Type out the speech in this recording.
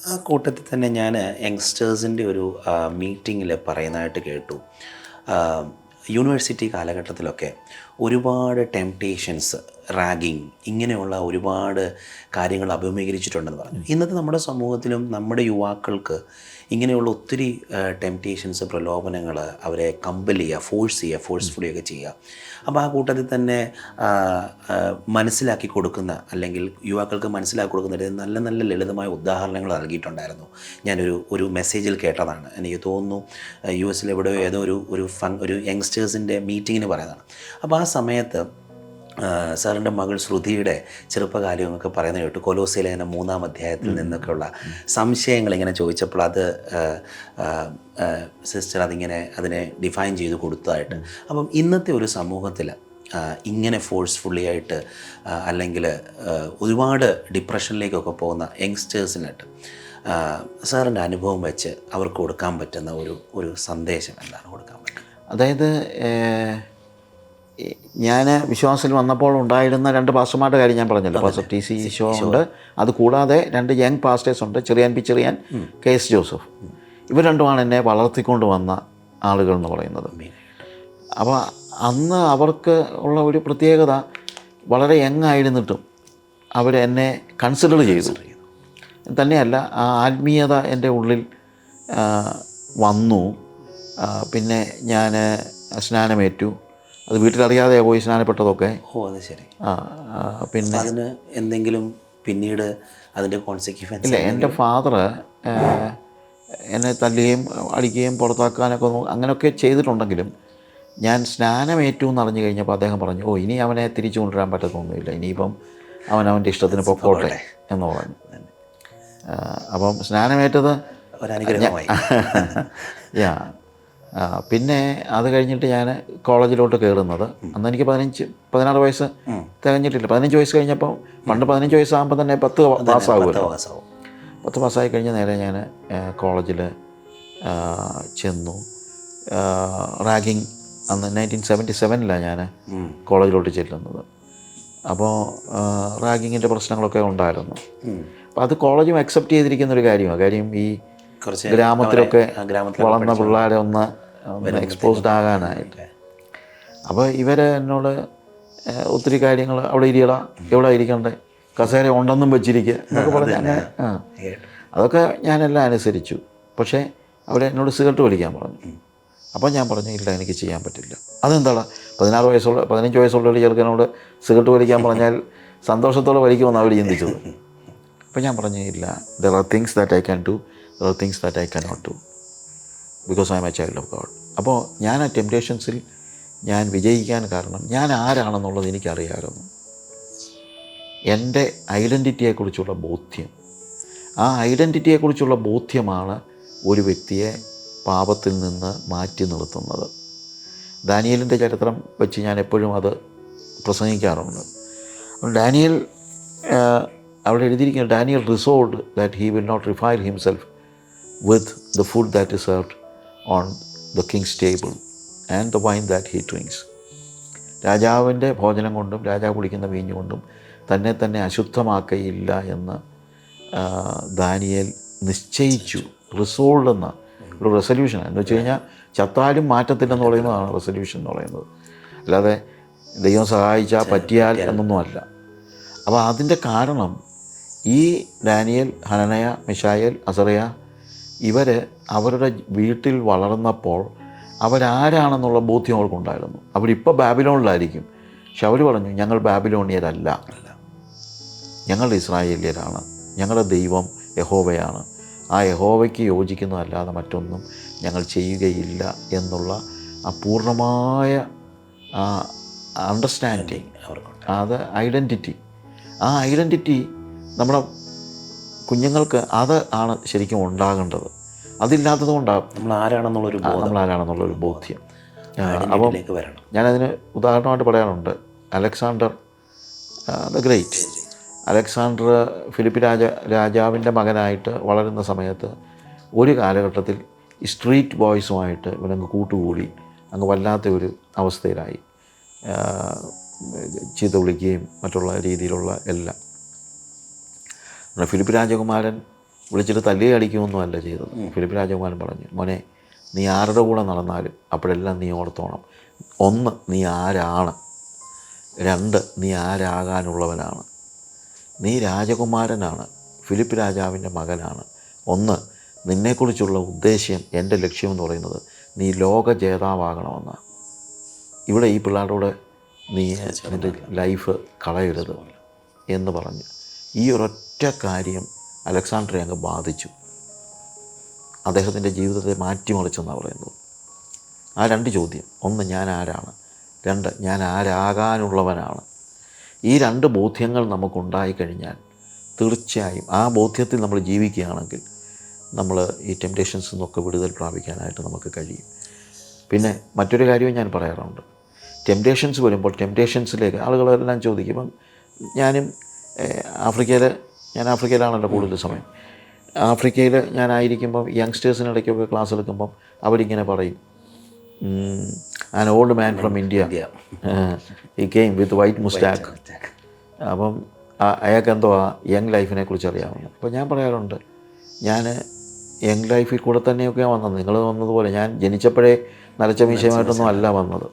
ആ കൂട്ടത്തിൽ തന്നെ ഞാൻ യങ്സ്റ്റേഴ്സിൻ്റെ ഒരു മീറ്റിങ്ങിൽ പറയുന്നതായിട്ട് കേട്ടു. ആ, യൂണിവേഴ്സിറ്റി കാലഘട്ടത്തിലൊക്കെ ഒരുപാട് ടെംപ്റ്റേഷൻസ്, റാഗിങ്, ഇങ്ങനെയുള്ള ഒരുപാട് കാര്യങ്ങൾ അഭിമുഖീകരിച്ചിട്ടുണ്ടെന്ന് പറഞ്ഞു. ഇന്നത്തെ നമ്മുടെ സമൂഹത്തിലും നമ്മുടെ യുവാക്കൾക്ക് ഇങ്ങനെയുള്ള ഒത്തിരി ടെംപ്റ്റേഷൻസ്, പ്രലോഭനങ്ങൾ അവരെ കമ്പൽ ചെയ്യുക, ഫോഴ്സ്ഫുള്ളി ഒക്കെ ചെയ്യുക. അപ്പോൾ ആ കൂട്ടത്തിൽ തന്നെ ആ, ആ, മനസ്സിലാക്കി കൊടുക്കുന്ന, അല്ലെങ്കിൽ യുവാക്കൾക്ക് മനസ്സിലാക്കി കൊടുക്കുന്ന നല്ല നല്ല ലളിതമായ ഉദാഹരണങ്ങൾ നൽകിയിട്ടുണ്ടായിരുന്നു. ഞാനൊരു മെസ്സേജിൽ കേട്ടതാണ്. എനിക്ക് തോന്നുന്നു US എവിടെയോ ഏതോ ഒരു യങ്സ്റ്റേഴ്സിൻ്റെ മീറ്റിങ്ങിന് പറയുന്നതാണ്. അപ്പോൾ ആ സമയത്ത് സാറിൻ്റെ മകൾ ശ്രുതിയുടെ ചെറുപ്പകാലമൊക്കെ പറയുന്നത് കേട്ടു. കൊലോസ്യ ലേഖനം 3-ാം അധ്യായത്തിൽ നിന്നൊക്കെയുള്ള സംശയങ്ങൾ ഇങ്ങനെ ചോദിച്ചപ്പോൾ അത് സിസ്റ്റർ അതിനെ ഡിഫൈൻ ചെയ്ത് കൊടുത്തതായിട്ട്. അപ്പം ഇന്നത്തെ ഒരു സമൂഹത്തിൽ ഇങ്ങനെ ഫോഴ്സ്ഫുള്ളി ആയിട്ട് അല്ലെങ്കിൽ ഒരുപാട് ഡിപ്രഷനിലേക്കൊക്കെ പോകുന്ന യങ്സ്റ്റേഴ്സിനായിട്ട് സാറിൻ്റെ അനുഭവം വെച്ച് അവർക്ക് കൊടുക്കാൻ പറ്റുന്ന ഒരു സന്ദേശം എന്താണ് കൊടുക്കാൻ പറ്റുന്നത്? അതായത് ഞാൻ വിശ്വാസത്തിൽ വന്നപ്പോൾ ഉണ്ടായിരുന്ന 2 പാസ്റ്റർമാരുടെ കാര്യം ഞാൻ പറഞ്ഞല്ലോ. പാസ്റ്റർ TC ഷോ ഉണ്ട്, അതുകൂടാതെ 2 യങ് പാസ്റ്റേഴ്സ് ഉണ്ട്, ചെറിയാൻ KS ജോസഫ്. ഇവർ രണ്ടുമാണ് എന്നെ വളർത്തിക്കൊണ്ട് വന്ന ആളുകൾ എന്ന് പറയുന്നത്. അപ്പോൾ അന്ന് അവർക്ക് ഉള്ള ഒരു പ്രത്യേകത, വളരെ യങ് ആയിരുന്നിട്ടും അവരെന്നെ കൺസിഡർ ചെയ്തു. തന്നെയല്ല, ആ ആത്മീയത എൻ്റെ ഉള്ളിൽ വന്നു. പിന്നെ ഞാൻ സ്നാനമേറ്റു. അത് വീട്ടിലറിയാതെ പോയി സ്നാനപ്പെട്ടതൊക്കെ. അത് ശരി. പിന്നെ അതിന് എന്തെങ്കിലും പിന്നീട് അതിൻ്റെ കോൺസിക്വൻസ് ഇല്ല. എൻ്റെ ഫാദർ എന്നെ തല്ലുകയും അടിക്കുകയും പുറത്താക്കാനൊക്കെ അങ്ങനെയൊക്കെ ചെയ്തിട്ടുണ്ടെങ്കിലും ഞാൻ സ്നാനമേറ്റു എന്നറിഞ്ഞു കഴിഞ്ഞപ്പോൾ അദ്ദേഹം പറഞ്ഞു, ഇനി അവനെ തിരിച്ചു കൊണ്ടുവരാൻ പറ്റത്തൊന്നുമില്ല, ഇനിയിപ്പം അവൻ്റെ ഇഷ്ടത്തിന് പൊക്കോട്ടെ എന്ന് പറഞ്ഞു. അപ്പം സ്നാനമേറ്റത് ഒരനുഗ്രഹമായി. പിന്നെ അത് കഴിഞ്ഞിട്ട് ഞാൻ കോളേജിലോട്ട് കയറുന്നത്, അന്ന് എനിക്ക് 16 വയസ്സ് തികഞ്ഞിട്ടില്ല. 15 വയസ്സ് കഴിഞ്ഞപ്പോൾ, പണ്ട് 15 വയസ്സാകുമ്പോൾ തന്നെ 10 പാസ്സാകുമല്ലോ. 10 പാസ്സായി കഴിഞ്ഞ നേരെ ഞാൻ കോളേജിൽ ചെന്നു. റാഗിങ് അന്ന് 1977 ഞാൻ കോളേജിലോട്ട് ചെല്ലുന്നത്. അപ്പോൾ റാഗിങ്ങിൻ്റെ പ്രശ്നങ്ങളൊക്കെ ഉണ്ടായിരുന്നു. അപ്പോൾ അത് കോളേജും അക്സെപ്റ്റ് ചെയ്തിരിക്കുന്ന ഒരു കാര്യമാണ്. കാര്യം ഈ ഗ്രാമത്തിലൊക്കെ വളർന്ന പിള്ളേരെ ഒന്ന് എക്സ്പോസ്ഡ് ആകാനായിട്ട്. അപ്പോൾ ഇവർ എന്നോട് ഒത്തിരി കാര്യങ്ങൾ, അവിടെ ഇരിയട, എവിടെ ഇരിക്കണ്ടേ, കസേര ഉണ്ടെന്നും വെച്ചിരിക്കുക എന്നൊക്കെ പറഞ്ഞ് അങ്ങനെ അതൊക്കെ ഞാനെല്ലാം അനുസരിച്ചു. പക്ഷേ അവരെന്നോട് സിഗരറ്റ് വലിക്കാൻ പറഞ്ഞു. അപ്പോൾ ഞാൻ പറഞ്ഞു, ഇല്ല, എനിക്ക് ചെയ്യാൻ പറ്റില്ല. അതെന്താണ് 15 വയസ്സുള്ള ഒരു ചെറുക്കനോട് സിഗരറ്റ് വലിക്കാൻ പറഞ്ഞാൽ സന്തോഷത്തോടെ വലിക്കുമെന്ന് അവർ ചിന്തിച്ചത്. അപ്പോൾ ഞാൻ പറഞ്ഞു, ഇല്ല, there are things that I can do, there are things that I cannot do because I am a child of God. അപ്പോൾ ഞാൻ ആ ടെംപ്റ്റേഷൻസിൽ ഞാൻ വിജയിക്കാൻ കാരണം ഞാൻ ആരാണെന്നുള്ളത് എനിക്കറിയാമായിരുന്നു. എൻ്റെ ഐഡൻറ്റിറ്റിയെക്കുറിച്ചുള്ള ബോധ്യം, ആ ഐഡൻറ്റിറ്റിയെക്കുറിച്ചുള്ള ബോധ്യമാണ് ഒരു വ്യക്തിയെ പാപത്തിൽ നിന്ന് മാറ്റി നിർത്തുന്നത്. ദാനിയേലിൻ്റെ ചരിത്രം വെച്ച് ഞാൻ എപ്പോഴും അത് പ്രസംഗിക്കാറുണ്ട്. ഡാനിയേൽ അവിടെ എഴുതിയിരിക്കുന്നത്, Daniel resolved that he will not defile himself with the food that is served on the king's table and the wine that he drinks. രാജാവിൻ്റെ ഭോജനം കൊണ്ടും രാജാവ് കുടിക്കുന്ന വീഞ്ഞു കൊണ്ടും തന്നെ അശുദ്ധമാക്കയില്ല എന്ന് ദാനിയേൽ നിശ്ചയിച്ചു. റിസോൾഡ് എന്ന ഒരു റെസൊല്യൂഷൻ എന്ന് വെച്ച് കഴിഞ്ഞാൽ ചത്താലും മാറ്റത്തില്ലെന്ന് പറയുന്നതാണ് റെസൊല്യൂഷൻ എന്ന് പറയുന്നത്. അല്ലാതെ ദൈവം സഹായിച്ചാൽ പറ്റിയാൽ എന്നൊന്നുമല്ല. അപ്പോൾ അതിൻ്റെ കാരണം ഈ ഡാനിയേൽ, ഹനനയ, മിശായേൽ, അസറിയ ഇവർ അവരുടെ വീട്ടിൽ വളർന്നപ്പോൾ അവരാരാണെന്നുള്ള ബോധ്യം അവർക്കുണ്ടായിരുന്നു. അവരിപ്പോൾ ബാബിലോണിലായിരിക്കും, പക്ഷെ അവർ പറഞ്ഞു, ഞങ്ങൾ ബാബിലോണിയരല്ല, ഞങ്ങൾ ഇസ്രായേലിയരാണ്, ഞങ്ങളുടെ ദൈവം യഹോവയാണ്, ആ യഹോവയ്ക്ക് യോജിക്കുന്നതല്ലാതെ മറ്റൊന്നും ഞങ്ങൾ ചെയ്യുകയില്ല എന്നുള്ള ആ പൂർണ്ണമായ അണ്ടർസ്റ്റാൻഡിങ് അവർക്കുണ്ട്. അത് ഐഡൻറ്റിറ്റി, ആ ഐഡൻറ്റിറ്റി നമ്മുടെ കുഞ്ഞുങ്ങൾക്ക് അത് ആണ് ശരിക്കും ഉണ്ടാകേണ്ടത്. അതില്ലാത്തത് കൊണ്ടാണ് നമ്മളാരാണെന്നുള്ളൊരു ബോധ്യം. അപ്പം ഞാനതിന് ഉദാഹരണമായിട്ട് പറയാറുണ്ട്, Alexander the great. Alexander Philip രാജാവിൻ്റെ മകനായിട്ട് വളരുന്ന സമയത്ത് ഒരു കാലഘട്ടത്തിൽ ഈ സ്ട്രീറ്റ് ബോയ്സുമായിട്ട് ഇവനങ്ങ് കൂട്ടുകൂടി അങ്ങ് വല്ലാത്ത ഒരു അവസ്ഥയിലായി. ചീത്ത വിളിക്കുകയും മറ്റുള്ള രീതിയിലുള്ള എല്ലാം. ഫിലിപ്പ് രാജകുമാരൻ വിളിച്ചിട്ട് തല്ലിയെ അടിക്കുമൊന്നും അല്ല ചെയ്തത്. ഫിലിപ്പ് രാജകുമാരൻ പറഞ്ഞു, മോനെ നീ ആരുടെ കൂടെ നടന്നാലും അപ്പോഴെല്ലാം നീ ഓർത്തോണം, 1 നീ ആരാണ്, 2 നീ ആരാകാനുള്ളവനാണ്. നീ രാജകുമാരനാണ്, ഫിലിപ്പ് രാജാവിൻ്റെ മകനാണ്. 1 നിന്നെക്കുറിച്ചുള്ള ഉദ്ദേശ്യം, എൻ്റെ ലക്ഷ്യമെന്ന് പറയുന്നത് നീ ലോക ജേതാവാകണമെന്നാണ്. ഇവിടെ ഈ പിള്ളേരോട് നീ നിൻ്റെ ലൈഫ് കളയരുത് എന്ന് പറഞ്ഞു. ഈ ഒരൊറ്റ കാര്യം അലക്സാണ്ടറെ അങ്ങ് ബാധിച്ചു. അദ്ദേഹത്തിൻ്റെ ജീവിതത്തെ മാറ്റിമറിച്ചെന്നാണ് പറയുന്നത്. ആ 2 ചോദ്യം, 1 ഞാൻ ആരാണ്, 2 ഞാൻ ആരാകാനുള്ളവനാണ്. ഈ 2 ബോധ്യങ്ങൾ നമുക്കുണ്ടായിക്കഴിഞ്ഞാൽ തീർച്ചയായും ആ ബോധ്യത്തിൽ നമ്മൾ ജീവിക്കുകയാണെങ്കിൽ നമ്മൾ ഈ ടെംപ്റ്റേഷൻസിൽ നിന്നൊക്കെ വിടുതൽ പ്രാപിക്കാനായിട്ട് നമുക്ക് കഴിയും. പിന്നെ മറ്റൊരു കാര്യവും ഞാൻ പറയാറുണ്ട്, ടെംപ്റ്റേഷൻസ് വരുമ്പോൾ ടെംപ്റ്റേഷൻസിലേക്ക് ആളുകളെല്ലാം ചോദിക്കും. ഇപ്പം ഞാനും ഞാൻ ആഫ്രിക്കയിലാണല്ലോ കൂടുതൽ സമയം. ആഫ്രിക്കയിൽ ഞാനായിരിക്കുമ്പം യങ്സ്റ്റേഴ്സിനിടയ്ക്കൊക്കെ ക്ലാസ് എടുക്കുമ്പം അവരിങ്ങനെ പറയും, an old man from India he came with white moustache. അപ്പം അയാൾക്ക് എന്തോ ആ യങ് ലൈഫിനെ കുറിച്ച് അറിയാവുന്നത്. അപ്പോൾ ഞാൻ പറയാറുണ്ട്, ഞാൻ യങ് ലൈഫിൽ കൂടെ തന്നെയൊക്കെയാണ് വന്നത്. നിങ്ങൾ വന്നതുപോലെ ഞാൻ ജനിച്ചപ്പോഴേ നരച്ച മീശയുമായിട്ടൊന്നും അല്ല വന്നത്.